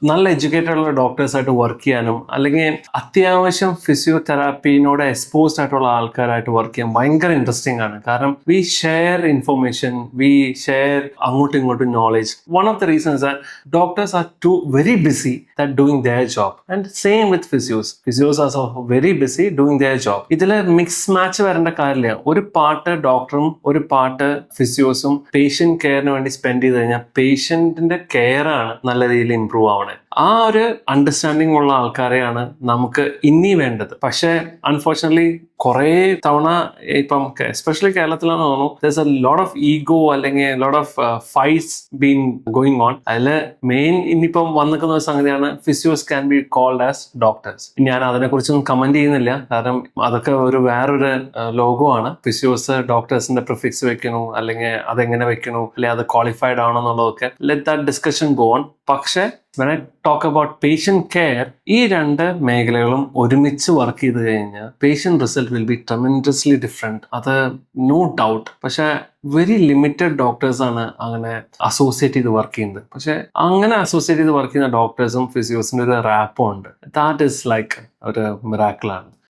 നല്ല എഡ്യൂക്കേറ്റഡ് ഉള്ള ഡോക്ടേഴ്സായിട്ട് വർക്ക് ചെയ്യാനും അല്ലെങ്കിൽ അത്യാവശ്യം ഫിസിയോതെറാപ്പിനോട് എക്സ്പോസ്ഡ് ആയിട്ടുള്ള ആൾക്കാരായിട്ട് വർക്ക് ചെയ്യാൻ ഭയങ്കര ഇൻട്രസ്റ്റിംഗ് ആണ്. കാരണം we share information, we share അങ്ങോട്ടും ഇങ്ങോട്ടും knowledge. One of the reasons that doctors are too very busy that doing their job and same with physios. Physios are very busy doing their job. ഇതിൽ mix match വരേണ്ട കാര്യമില്ല. ഒരു part ഡോക്ടറും ഒരു part ഫിസിയോസും patient കെയറിന് വേണ്ടി spend ചെയ്ത് കഴിഞ്ഞാൽ പേഷ്യന്റിന്റെ care ആണ് നല്ല രീതിയിൽ ഇംപ്രൂവ് ആവണേ. ആ ഒരു അണ്ടർസ്റ്റാൻഡിംഗ് ഉള്ള ആൾക്കാരെയാണ് നമുക്ക് ഇനി വേണ്ടത്. പക്ഷെ അൺഫോർച്ചുനേറ്റ്ലി കുറേ തവണ ഇപ്പം എസ്പെഷ്യലി കേരളത്തിലാണെന്ന് തോന്നുന്നു there's a lot of ego അല്ലെങ്കിൽ lot of fights been going on. അതിൽ മെയിൻ ഇനിയിപ്പം വന്നിക്കുന്ന ഒരു സംഗതിയാണ് physios can be called as doctors. ഞാൻ അതിനെക്കുറിച്ചൊന്നും കമന്റ് ചെയ്യുന്നില്ല, കാരണം അതൊക്കെ ഒരു വേറൊരു ലോകമാണ്. ഫിസിയോസ് ഡോക്ടേഴ്സിന്റെ പ്രിഫിക്സ് വെക്കണു അല്ലെങ്കിൽ അതെങ്ങനെ വെക്കണു അല്ലെങ്കിൽ അത് ക്വാളിഫൈഡ് ആണോ എന്നുള്ളതൊക്കെ let that discussion go on. പക്ഷെ when I talk about patient care, ഈ രണ്ട് മേഖലകളും ഒരുമിച്ച് വർക്ക് ചെയ്ത് കഴിഞ്ഞാൽ patient result will be tremendously different. അത് നോ ഡൗട്ട്. പക്ഷെ വെരി ലിമിറ്റഡ് ഡോക്ടേഴ്സ് ആണ് അങ്ങനെ അസോസിയേറ്റ് ചെയ്ത് വർക്ക് ചെയ്യുന്നത്. പക്ഷെ അങ്ങനെ അസോസിയേറ്റ് ചെയ്ത് വർക്ക് ചെയ്യുന്ന ഡോക്ടേഴ്സും ഫിസിയോസിന്റെ ഒരു റാപ്പും ഉണ്ട്. ദാറ്റ് ഈസ് ലൈക്ക് ഒരു മിറാക്കിളാണ്.